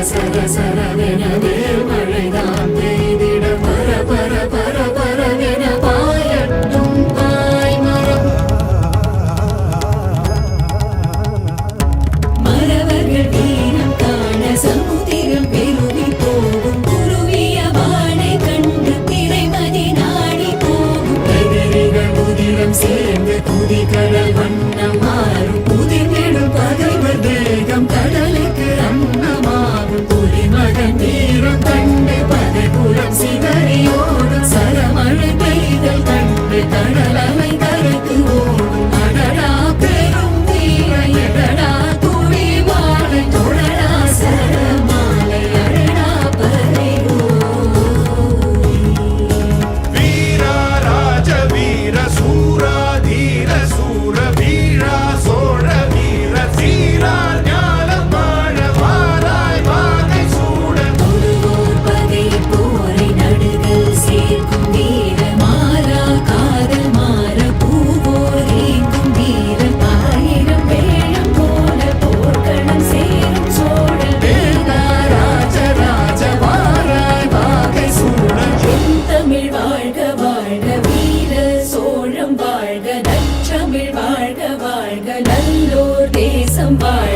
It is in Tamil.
சர சரவெனவே மழைதான் பெய்திட பர பர பர பரவென பாயட்டும் பாய்மரம். மறவர்கள் வீரம் காண சமுதிரம் பெருகி போகும் குருவிய வானை கண்டு திரைமதி நாடி போகும். எதிரிகள் உதிரம் சேர்ந்து குதிகடல் வண்ணம் மாறும் புதிர்நெடும் பகைவர் தேகம் கடலுக்கு அன்னமாகும். புலிமகன் வீரம் கண்டு பகைபுறம் சிதறியோடும் சரமழை பெய்தல் கண்டு கடல் அலை கரைக்கு ஓடும். அடடா பெரும் தீர எடடா துளி வாழை தொடடா சரமாலை அடடா பறைகோ. வீரா ராஜ வீர சூரா தீர சூர வீரா சோழ வீர சீரா ஞானம் வாழ வாராய் வாகை சூட. ஒருவோர் பகை போரை நடுகள் சேர்க்கும் வீர மாறா காதல் மாற பூவோர் ஏங்கும் வீரன். ஆயிரம் வேழம் போல போர்க்களம் சேரும் சோழன் வேந்தா ராஜ ராஜ வாராய் வாகை சூழல். தமிழ் வாழ்க வாழ்க வீர சோழம் வாழ்க நற்றமிழ் வாழ்க வாழ்க நல்லோர் தேசம் வாழ்க.